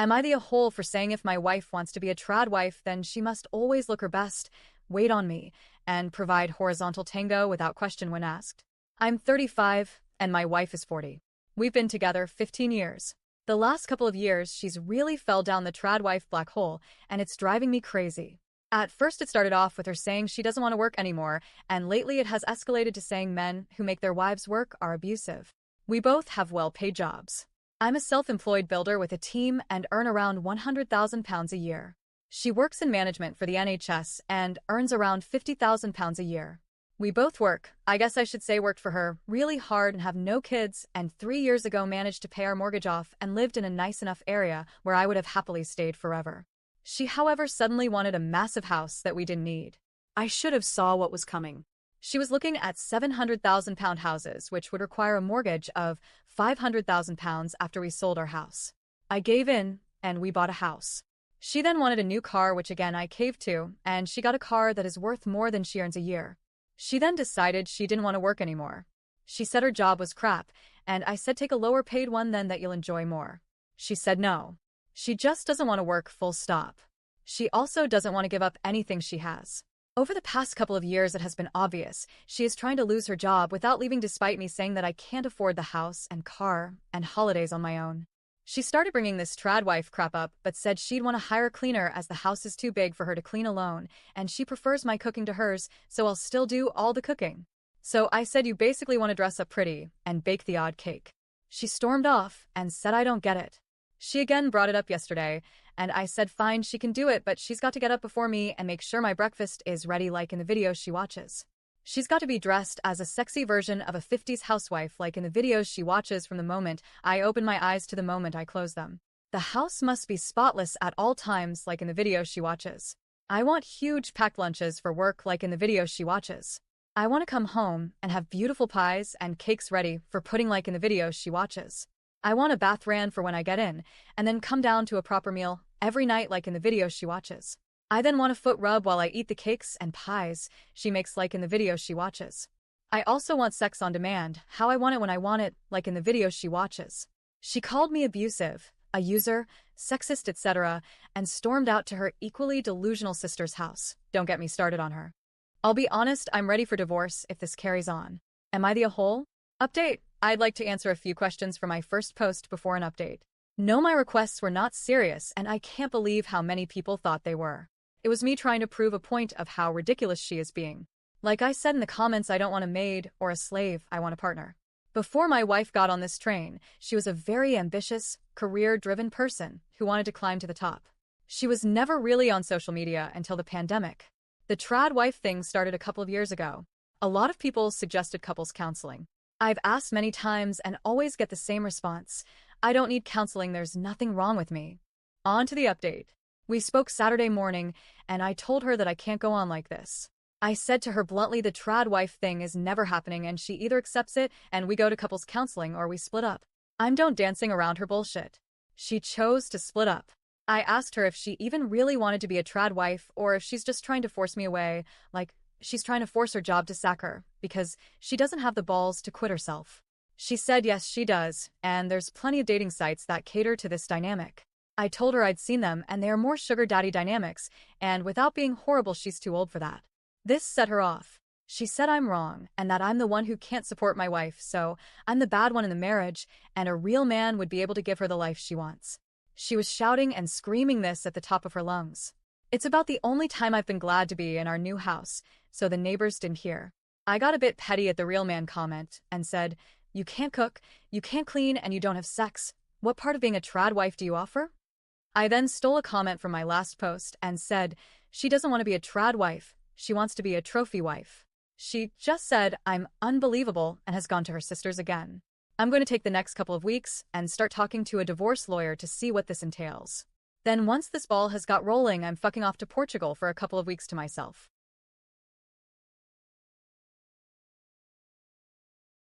Am I the a-hole for saying if my wife wants to be a trad wife, then she must always look her best, wait on me, and provide horizontal tango without question when asked? I'm 35, and my wife is 40. We've been together 15 years. The last couple of years, she's really fell down the trad wife black hole, and it's driving me crazy. At first, it started off with her saying she doesn't want to work anymore, and lately it has escalated to saying men who make their wives work are abusive. We both have well-paid jobs. I'm a self-employed builder with a team and earn around £100,000 a year. She works in management for the NHS and earns around £50,000 a year. We both work, I guess I should say worked for her, really hard and have no kids, and 3 years ago managed to pay our mortgage off and lived in a nice enough area where I would have happily stayed forever. She, however, suddenly wanted a massive house that we didn't need. I should have saw what was coming. She was looking at £700,000 houses, which would require a mortgage of £500,000 after we sold our house. I gave in, and we bought a house. She then wanted a new car, which again I caved to, and she got a car that is worth more than she earns a year. She then decided she didn't want to work anymore. She said her job was crap, and I said take a lower paid one then that you'll enjoy more. She said no. She just doesn't want to work, full stop. She also doesn't want to give up anything she has. Over the past couple of years, it has been obvious she is trying to lose her job without leaving, despite me saying that I can't afford the house and car and holidays on my own. She started bringing this trad wife crap up, but said she'd want to hire a cleaner as the house is too big for her to clean alone, and she prefers my cooking to hers, so I'll still do all the cooking. So I said you basically want to dress up pretty and bake the odd cake. She stormed off and said I don't get it. She again brought it up yesterday, and I said fine, she can do it, but she's got to get up before me and make sure my breakfast is ready like in the videos she watches. She's got to be dressed as a sexy version of a 50s housewife like in the videos she watches from the moment I open my eyes to the moment I close them. The house must be spotless at all times like in the videos she watches. I want huge packed lunches for work like in the videos she watches. I want to come home and have beautiful pies and cakes ready for pudding like in the videos she watches. I want a bath ran for when I get in, and then come down to a proper meal every night like in the videos she watches. I then want a foot rub while I eat the cakes and pies she makes like in the videos she watches. I also want sex on demand, how I want it when I want it, like in the videos she watches. She called me abusive, a user, sexist, etc., and stormed out to her equally delusional sister's house. Don't get me started on her. I'll be honest, I'm ready for divorce if this carries on. Am I the a-hole? Update. I'd like to answer a few questions for my first post before an update. No, my requests were not serious, and I can't believe how many people thought they were. It was me trying to prove a point of how ridiculous she is being. Like I said in the comments, I don't want a maid or a slave, I want a partner. Before my wife got on this train, she was a very ambitious, career-driven person who wanted to climb to the top. She was never really on social media until the pandemic. The trad wife thing started a couple of years ago. A lot of people suggested couples counseling. I've asked many times and always get the same response. I don't need counseling, there's nothing wrong with me. On to the update. We spoke Saturday morning, and I told her that I can't go on like this. I said to her bluntly the trad wife thing is never happening, and she either accepts it and we go to couples counseling or we split up. I'm done dancing around her bullshit. She chose to split up. I asked her if she even really wanted to be a trad wife or if she's just trying to force me away, like she's trying to force her job to sack her because she doesn't have the balls to quit herself. She said yes, she does, and there's plenty of dating sites that cater to this dynamic. I told her I'd seen them and they are more sugar daddy dynamics, and without being horrible, she's too old for that. This set her off. She said I'm wrong and that I'm the one who can't support my wife, so I'm the bad one in the marriage, and a real man would be able to give her the life she wants. She was shouting and screaming this at the top of her lungs. It's about the only time I've been glad to be in our new house, so the neighbors didn't hear. I got a bit petty at the real man comment and said, you can't cook, you can't clean, and you don't have sex. What part of being a trad wife do you offer? I then stole a comment from my last post and said, she doesn't want to be a trad wife, she wants to be a trophy wife. She just said, I'm unbelievable, and has gone to her sisters again. I'm going to take the next couple of weeks and start talking to a divorce lawyer to see what this entails. Then once this ball has got rolling, I'm fucking off to Portugal for a couple of weeks to myself.